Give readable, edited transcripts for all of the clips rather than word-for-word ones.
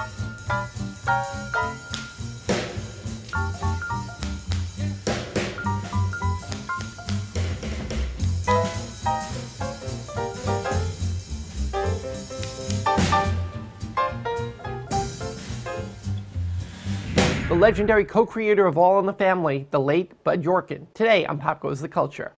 The legendary co-creator of All in the Family, the late Bud Yorkin. Today on Pop Goes the Culture.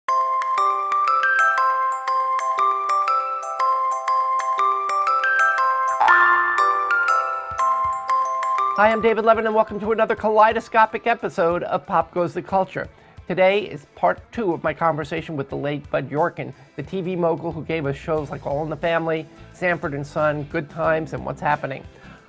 Hi, I'm David Levin, and welcome to another kaleidoscopic episode of Pop Goes the Culture. Today is part 2 of my conversation with the late Bud Yorkin, the TV mogul who gave us shows like All in the Family, Sanford and Son, Good Times, and What's Happening.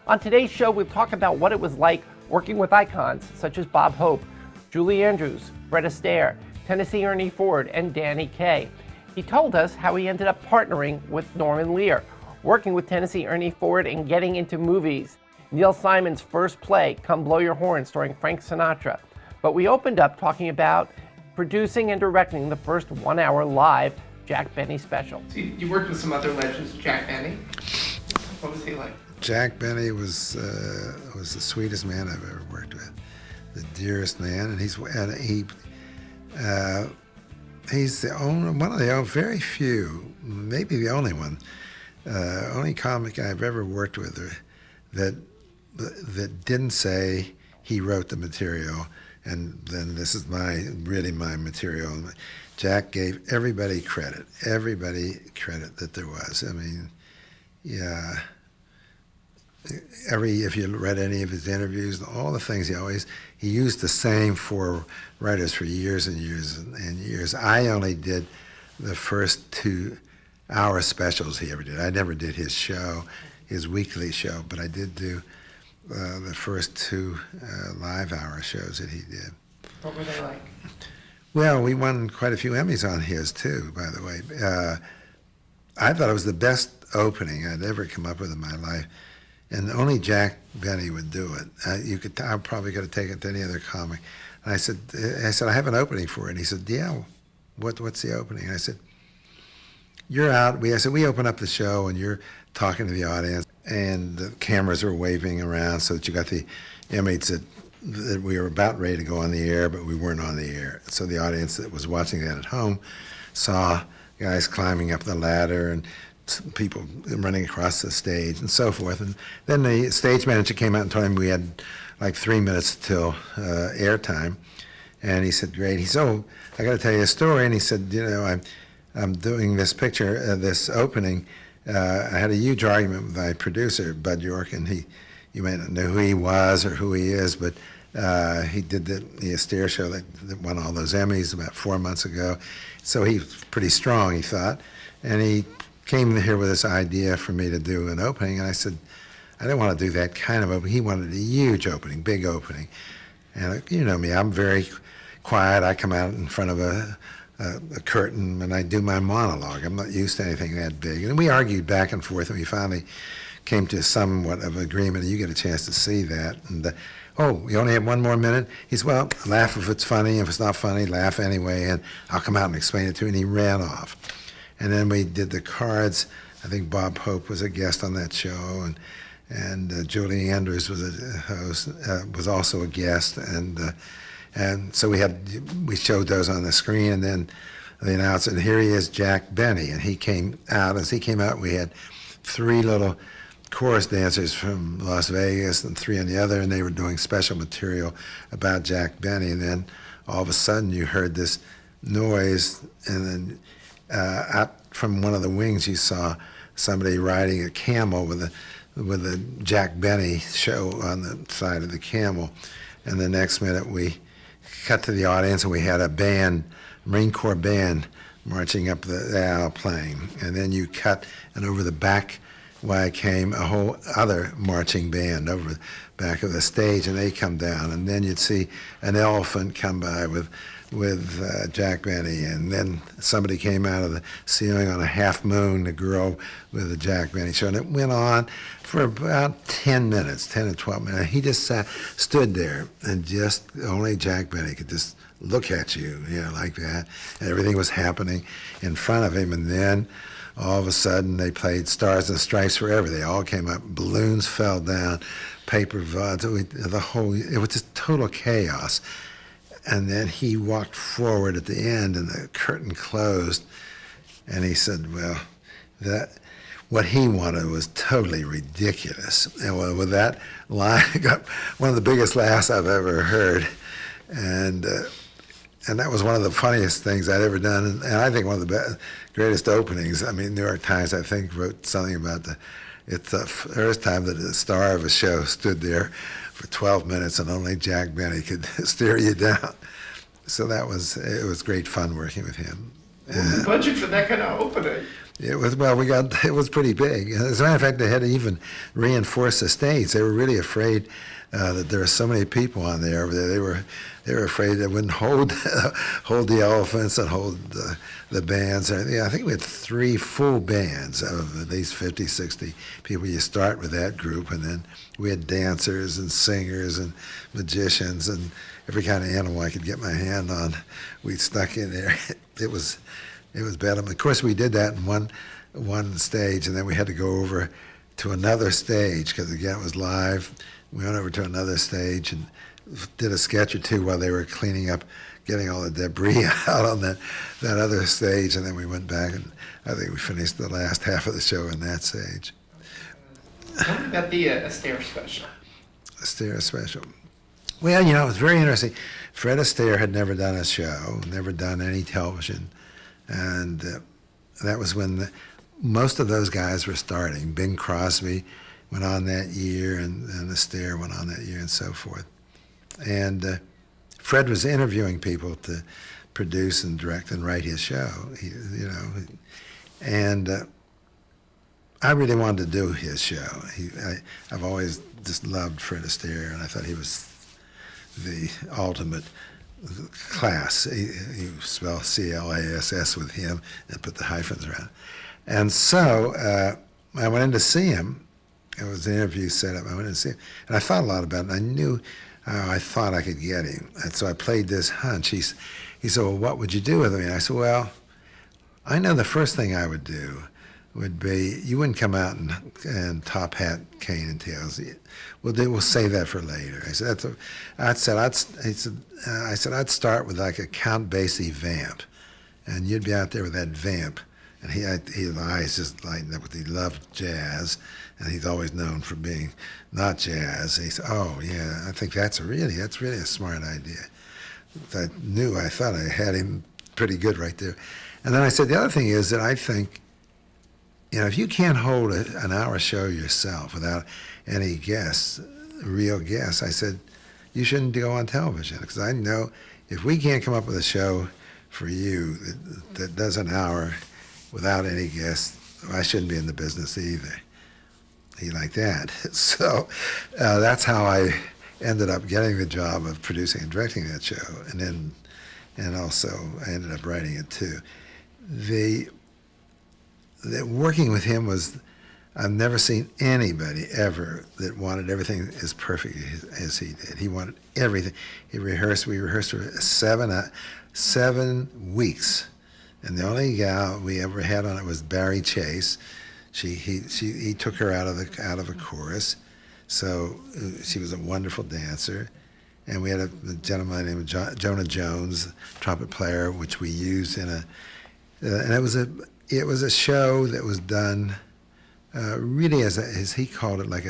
On today's show, we'll talk about what it was like working with icons such as Bob Hope, Julie Andrews, Fred Astaire, Tennessee Ernie Ford, and Danny Kaye. He told us how he ended up partnering with Norman Lear, working with Tennessee Ernie Ford and getting into movies. Neil Simon's first play, Come Blow Your Horn, starring Frank SInatra. But we opened up talking about producing and directing the first 1-hour live Jack Benny special. So you worked with some other legends, Jack Benny. What was he like? Jack Benny was the sweetest man I've ever worked with, the dearest man, and he's the only one of the very few, maybe the only one, only comic I've ever worked with that didn't say he wrote the material and then this is really my material. Jack gave everybody credit that there was. I mean, yeah. If you read any of his interviews, all the things he used the same 4 writers for years and years and years. I only did the first 2-hour specials he ever did. I never did his show, his weekly show, but I did do the first 2 live hour shows that he did. What were they like? Well, we won quite a few Emmys on his too, by the way. I thought it was the best opening I'd ever come up with in my life. And only Jack Benny would do it. I probably could have taken it to any other comic. And I said, I have an opening for it. And he said, yeah, what's the opening? And I said, you're out. I said, we open up the show and you're talking to the audience and the cameras are waving around so that you got the inmates that we were about ready to go on the air, but we weren't on the air. So the audience that was watching that at home saw guys climbing up the ladder and people running across the stage and so forth. And then the stage manager came out and told him we had like 3 minutes till airtime. And he said, great. He said, oh, I got to tell you a story. And he said, you know, I'm doing this picture, this opening. I had a huge argument with my producer, Bud Yorkin. You may not know who he was or who he is, but he did the Astaire show that won all those Emmys about 4 months ago. So he's pretty strong, he thought. And he came here with this idea for me to do an opening, and I said, I didn't want to do that kind of opening. He wanted a huge opening, big opening. And you know me, I'm very quiet. I come out in front of a curtain and I do my monologue. I'm not used to anything that big. And we argued back and forth, and we finally came to somewhat of an agreement, and you get a chance to see that. And oh, you only have 1 more minute? He said, well, laugh if it's funny. If it's not funny, laugh anyway, and I'll come out and explain it to you. And he ran off. And then we did the cards. I think Bob Hope was a guest on that show, and Julie Andrews was a host, was also a guest, and so we showed those on the screen, and then they announced, and here he is, Jack Benny, and he came out. As he came out, we had 3 little chorus dancers from Las Vegas and 3 on the other, and they were doing special material about Jack Benny, and then all of a sudden you heard this noise, and then out from one of the wings, you saw somebody riding a camel with a Jack Benny show on the side of the camel. And the next minute, we cut to the audience, and we had a band, Marine Corps band, marching up the aisle playing. And then you cut, and over the back way came a whole other marching band over the back of the stage, and they come down. And then you'd see an elephant come by with Jack Benny, and then somebody came out of the ceiling on a half moon, the girl with the Jack Benny show, and it went on for about 10 minutes, 10 or 12 minutes. He just stood there, and just only Jack Benny could just look at you, like that, and everything was happening in front of him. And then all of a sudden they played Stars and Stripes Forever. They all came up, balloons fell down, paper vases, it was just total chaos. And then he walked forward at the end and the curtain closed, and he said, well, what he wanted was totally ridiculous. And with that line, I got one of the biggest laughs I've ever heard. And that was one of the funniest things I'd ever done, and I think one of the greatest openings. I mean, New York Times, I think, wrote something about it's the first time that a star of a show stood there for 12 minutes and only Jack Benny could stare you down. So it was great fun working with him. What was the budget for that kind of opening? It was pretty big. As a matter of fact, they had to even reinforce the stage. They were really afraid that there were so many people on there. They were afraid they wouldn't hold the elephants and hold the bands. I think we had 3 full bands of at least 50, 60 people. You start with that group, and then we had dancers and singers and magicians and every kind of animal I could get my hand on. We stuck in there. It was bad. Of course, we did that in one stage, and then we had to go over to another stage because, again, it was live. We went over to another stage and did a sketch or two while they were cleaning up, getting all the debris out on that other stage, and then we went back, and I think we finished the last half of the show in that stage. Tell me about the Astaire special. Astaire special. Well, it was very interesting. Fred Astaire had never done a show, never done any television, and that was when most of those guys were starting. Bing Crosby went on that year, and Astaire went on that year, and so forth. And Fred was interviewing people to produce and direct and write his show, and I really wanted to do his show. I've always just loved Fred Astaire, and I thought he was the ultimate class. You spell CLASS with him and put the hyphens around. And so I went in to see him. It was an interview set up. I went in to see him, and I thought a lot about it, and I knew I thought I could get him. And so I played this hunch. He said, well, what would you do with me? And I said, well, I know the first thing I would do would be, you wouldn't come out and top hat cane and tails. We'll save that for later. I said, I'd start with like a Count Basie vamp, and you'd be out there with that vamp, and his eyes just lightened up. He loved jazz, and he's always known for being not jazz. And he said, oh yeah, I think that's really a smart idea. I thought I had him pretty good right there. And then I said, the other thing is that I think, if you can't hold an hour show yourself without any guests, real guests, I said, you shouldn't go on television, because I know if we can't come up with a show for you that does an hour without any guests, I shouldn't be in the business either. He liked that. So that's how I ended up getting the job of producing and directing that show, and also I ended up writing it too. Working with him was, I've never seen anybody ever that wanted everything as perfect as he did. He wanted everything. We rehearsed for 7 weeks, and the only gal we ever had on it was Barry Chase. He took her out of a chorus, so she was a wonderful dancer. And we had a gentleman named Jonah Jones, trumpet player, which we used and it was a show that was done really as he called it, like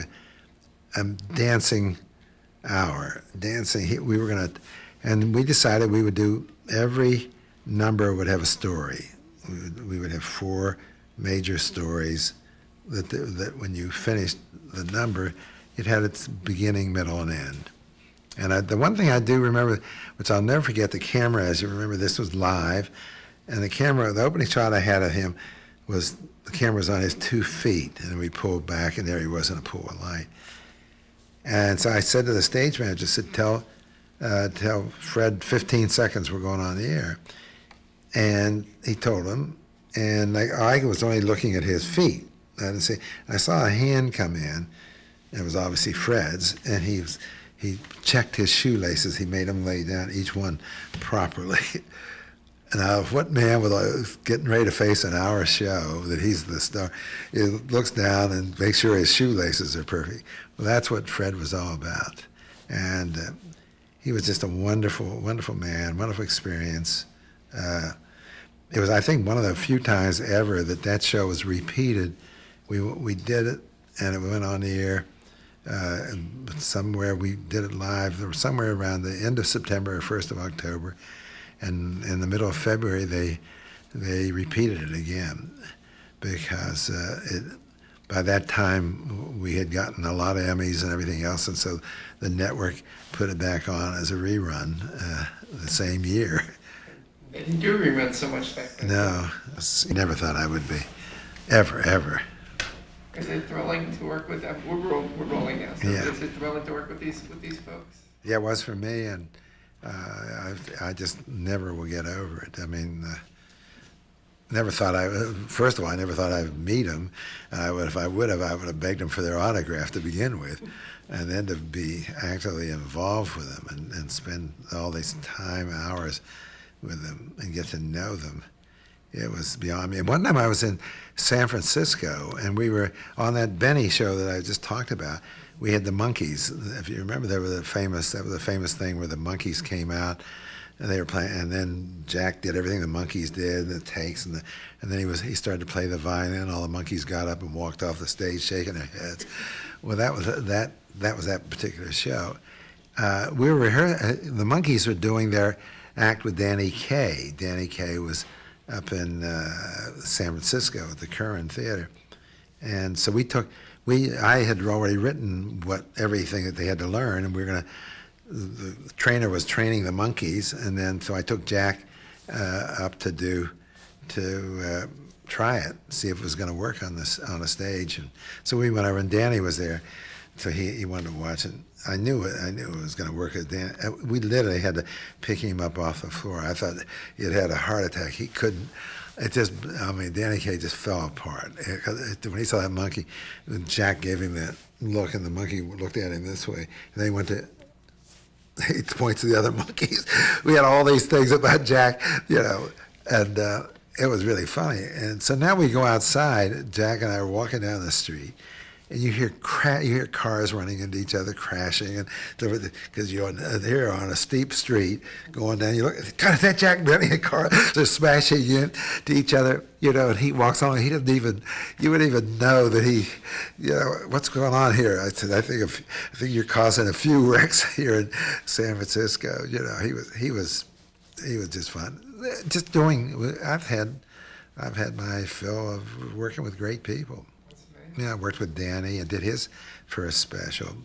a dancing hour. And we decided we would do, every number would have a story. We would have 4 major stories that when you finished the number, it had its beginning, middle, and end. And the one thing I do remember, which I'll never forget, the camera, as you remember, this was live, and the opening shot I had of him was the camera was on his 2 feet, and we pulled back, and there he was in a pool of light. And so I said to the stage manager, I said, tell Fred 15 seconds we're going on the air. And he told him, and I was only looking at his feet. I didn't see. I saw a hand come in. It was obviously Fred's, and he checked his shoelaces. He made them lay down each one properly. Now, if what man with getting ready to face an hour show that he's the star, he looks down and makes sure his shoelaces are perfect. Well, that's what Fred was all about, and he was just a wonderful, wonderful man, wonderful experience. It was, I think, one of the few times ever that show was repeated. We did it, and it went on the air. Somewhere we did it live. There was somewhere around the end of September or 1st of October. And in the middle of February, they repeated it again because by that time we had gotten a lot of Emmys and everything else, and so the network put it back on as a rerun the same year. They didn't do reruns so much back then. No, I never thought I would be, ever. Is it thrilling to work with them? We're rolling now. So Yeah. Is it thrilling to work with these folks? Yeah, it was for me, and I just never will get over it. I mean, never thought first of all, I never thought I would meet them. If I would have begged them for their autograph to begin with. And then to be actively involved with them and spend all this time, hours with them and get to know them. It was beyond me. And one time I was in San Francisco, and we were on that Benny show that I just talked about. We had the monkeys. If you remember, that was a famous thing where the monkeys came out, and they were playing. And then Jack did everything the monkeys did, the takes, and then he started to play the violin. All the monkeys got up and walked off the stage, shaking their heads. Well, that was that particular show. We were the monkeys were doing their act with Danny Kaye. Danny Kaye was up in San Francisco at the Curran Theater, and so I had already written everything that they had to learn, and the trainer was training the monkeys, and then so I took Jack up to try it, see if it was going to work on a stage, and so we went over, and Danny was there, so he wanted to watch it. I knew it was going to work. We literally had to pick him up off the floor. I thought he'd had a heart attack. He couldn't. Danny Kaye just fell apart. When he saw that monkey, Jack gave him that look, and the monkey looked at him this way. And then he points to the other monkeys. We had all these things about Jack, and it was really funny. And so now we go outside. Jack and I are walking down the street, and you hear cars running into each other, crashing, and because you're here on a steep street going down. You look, God, is that Jack Benny? A car, they're smashing into each other, and he walks on. You wouldn't even know that what's going on here. I said, I think you're causing a few wrecks here in San Francisco. He was just fun. Just doing. I've had my fill of working with great people. Yeah, I worked with Danny and did his first special.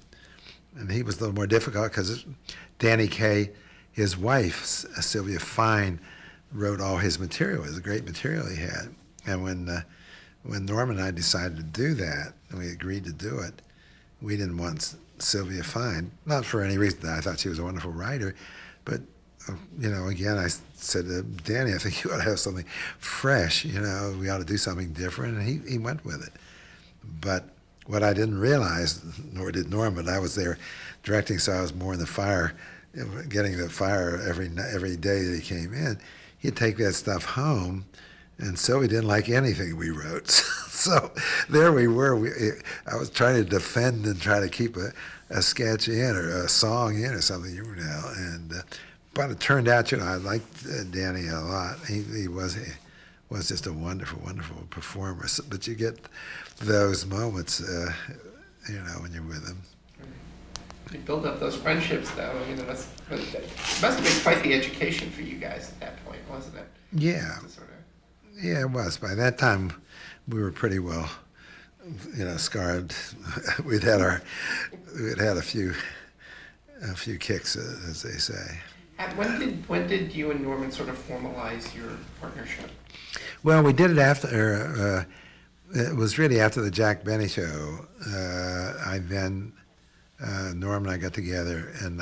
And he was a little more difficult because Danny Kaye, his wife, Sylvia Fine, wrote all his material. It was a great material he had. And when Norman and I decided to do that, and we agreed to do it, we didn't want Sylvia Fine, not for any reason. I thought she was a wonderful writer, but again, I said to Danny, I think you ought to have something fresh. We ought to do something different, and he went with it. But what I didn't realize, nor did Norman, I was there directing, so I was more in the fire, getting the fire every day that he came in. He'd take that stuff home, and so he didn't like anything we wrote. So there we were. I was trying to defend and try to keep a sketch in or a song in or something, but it turned out, I liked Danny a lot. He was just a wonderful, wonderful performer. But you get those moments, when you're with them. You build up those friendships, though. It must have been quite the education for you guys at that point, wasn't it? Yeah. Yeah, it was. By that time, we were pretty well, scarred. We'd had a few kicks, as they say. When did you and Norman sort of formalize your partnership? Well, we did it after. It was really after the Jack Benny show. Norm and I got together, and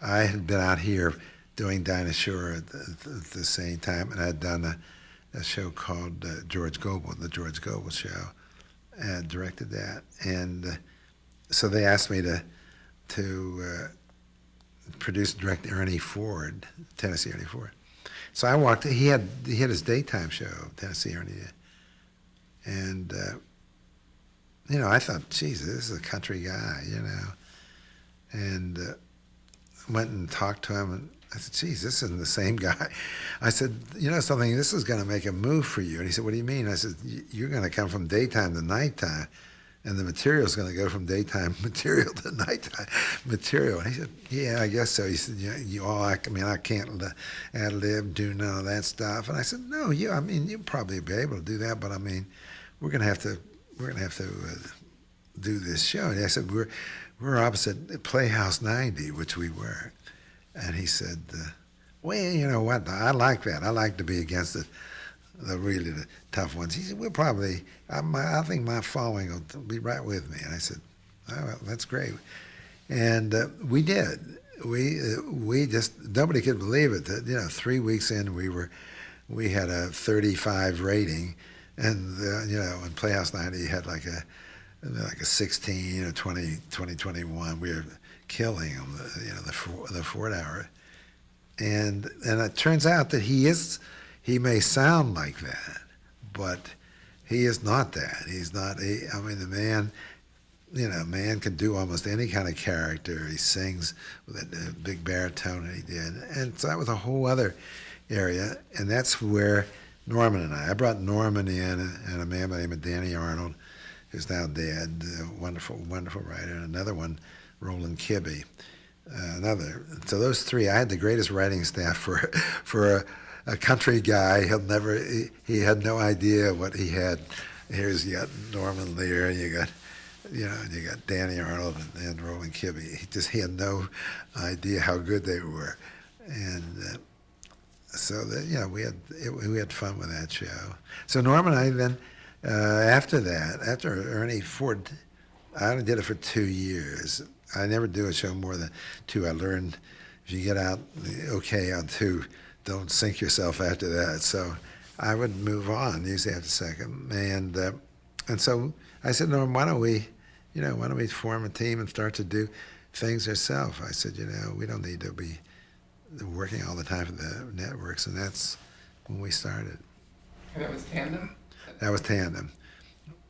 I had been out here doing Dinah Shore at the same time, and I had done a show called George Gobel, the George Gobel show, and directed that. And so they asked me to produce and direct Ernie Ford, Tennessee Ernie Ford. So I walked. He had his daytime show, Tennessee Ernie, and I thought, geez, this is a country guy, and went and talked to him, and I said, geez, this isn't the same guy. I said, something, this is going to make a move for you. And he said, what do you mean? I said, you're going to come from daytime to nighttime, and the material's going to go from daytime material to nighttime material. And he said, yeah, I guess so. He said, I can't ad-lib, do none of that stuff. And I said, no, you'll probably be able to do that, but we're going to have to do this show. And I said, we're opposite Playhouse 90, which we were. And he said, well, you know what, I like that. I like to be against the really tough ones. He said, we'll probably, I think my following will be right with me. And I said, oh, well, that's great. And we did. We just, nobody could believe it. That 3 weeks in, we had a 35 rating. And, in Playhouse 90, had like a 16 or 20, 21. We were killing him, the Ford hour. And it turns out that he may sound like that, but he is not that. He's not, the man can do almost any kind of character. He sings with a big baritone, and he did. And so that was a whole other area, and that's where Norman and I brought Norman in, and a man by the name of Danny Arnold, who's now dead, a wonderful, wonderful writer, and another one, Roland Kibbe. So those three, I had the greatest writing staff for a country guy. He had no idea what he had. Here's you got Norman Lear, and you got Danny Arnold and Roland Kibbe. He had no idea how good they were, and so we had fun with that show. So Norman and I then after Ernie Ford, I only did it for 2 years. I never do a show more than 2. I learned if you get out okay on 2, don't sink yourself after that. So I would move on usually after second, and so I said, Norm, why don't we form a team and start to do things ourselves? I said, we don't need to be working all the time for the networks, and that's when we started. And that was Tandem? That was Tandem.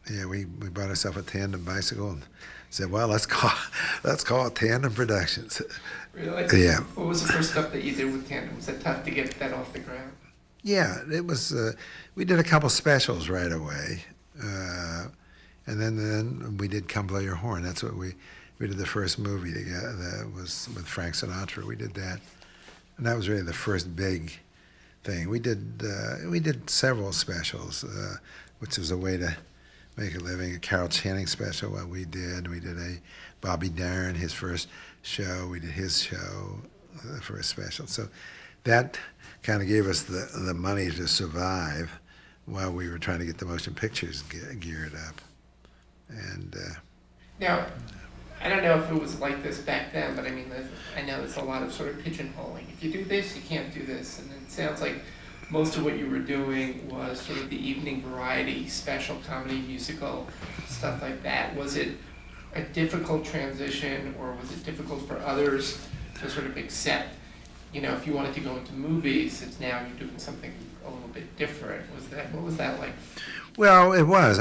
Yeah, we bought ourselves a tandem bicycle and said, well, let's call it Tandem Productions. Really? Yeah. What was the first stuff that you did with Tandem? Was it tough to get that off the ground? Yeah, it was. We did a couple specials right away, and then we did Come Blow Your Horn. That's what we did the first movie together. That was with Frank Sinatra. We did that, and that was really the first big thing. We did several specials, which was a way to make a living. A Carol Channing special, what we did. We did a Bobby Darin, his first show. We did his show, the first special. So that kind of gave us the money to survive while we were trying to get the motion pictures geared up. And now, I don't know if it was like this back then, but I know there's a lot of sort of pigeonholing. If you do this, you can't do this. And it sounds like most of what you were doing was sort of the evening variety, special comedy, musical, stuff like that. Was it a difficult transition, or was it difficult for others to sort of accept, if you wanted to go into movies, it's now you're doing something a little bit different? What was that like? Well, it was.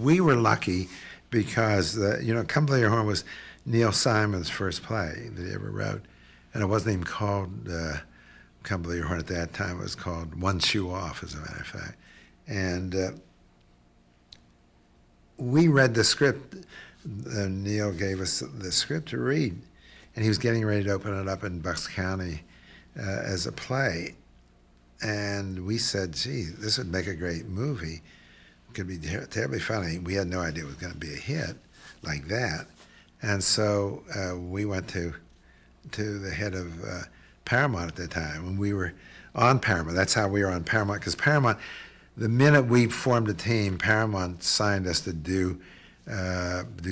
We were lucky because, Come Blow Your Horn was Neil Simon's first play that he ever wrote. And it wasn't even called Come Blow Your Horn at that time. It was called One Shoe Off, as a matter of fact. And we read the script. Neil gave us the script to read. And he was getting ready to open it up in Bucks County as a play. And we said, gee, this would make a great movie. It could be terribly funny. We had no idea it was going to be a hit like that. And so we went to the head of Paramount at that time, when we were on Paramount. That's how we were on Paramount, because Paramount, the minute we formed a team, Paramount signed us to do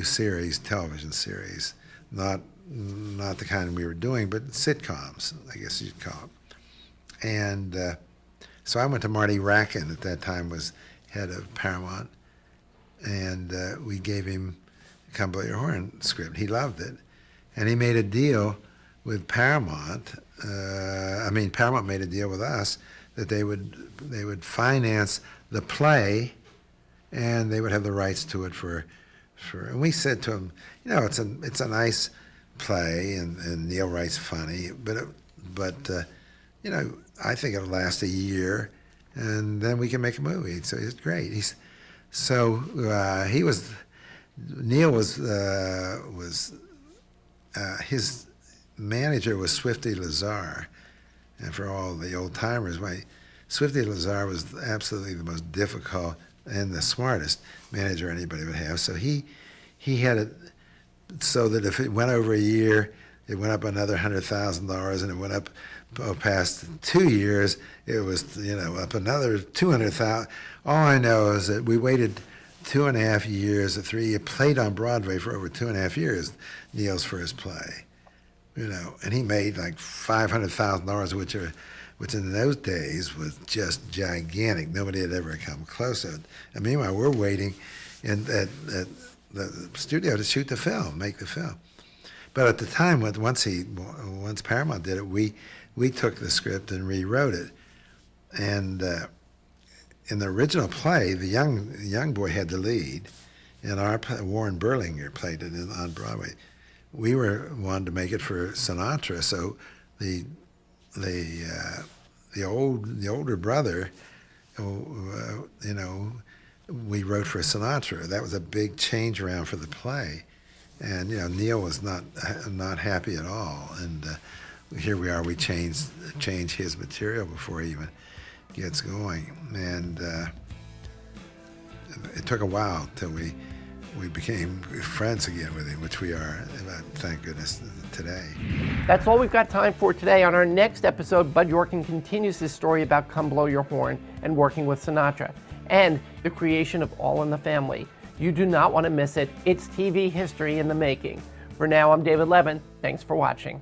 series, television series, not the kind we were doing, but sitcoms, I guess you'd call them. And so I went to Marty Rackin, at that time was head of Paramount, and we gave him Come Blow Your Horn script. He loved it. And he made a deal with Paramount Paramount made a deal with us that they would finance the play, and they would have the rights to it for. And we said to them, it's a nice play, and Neil writes funny, but I think it'll last a year, and then we can make a movie. So it's great. Neil was his manager was Swifty Lazar, and for all the old timers, Swifty Lazar was absolutely the most difficult and the smartest manager anybody would have. So he had it so that if it went over a year, it went up another $100,000, and it went up past 2 years, it was up another $200,000. All I know is that we waited 2.5 years or 3 years, played on Broadway for over 2.5 years, Neil's first play, and he made like $500,000, which in those days was just gigantic. Nobody had ever come close to it. And meanwhile, we're waiting at the studio to shoot the film, make the film. But at the time, once Paramount did it, we took the script and rewrote it. And in the original play, the young boy had the lead, and our Warren Berlinger played it on Broadway. We wanted to make it for Sinatra, so the older brother, we wrote for Sinatra. That was a big change around for the play, and Neil was not happy at all. And here we are. We change his material before he even gets going, and it took a while till we became friends again with him, which we are, thank goodness, today. That's all we've got time for today. On our next episode, Bud Yorkin continues his story about Come Blow Your Horn and working with Sinatra, and the creation of All in the Family. You do not want to miss it. It's TV history in the making. For now, I'm David Levin. Thanks for watching.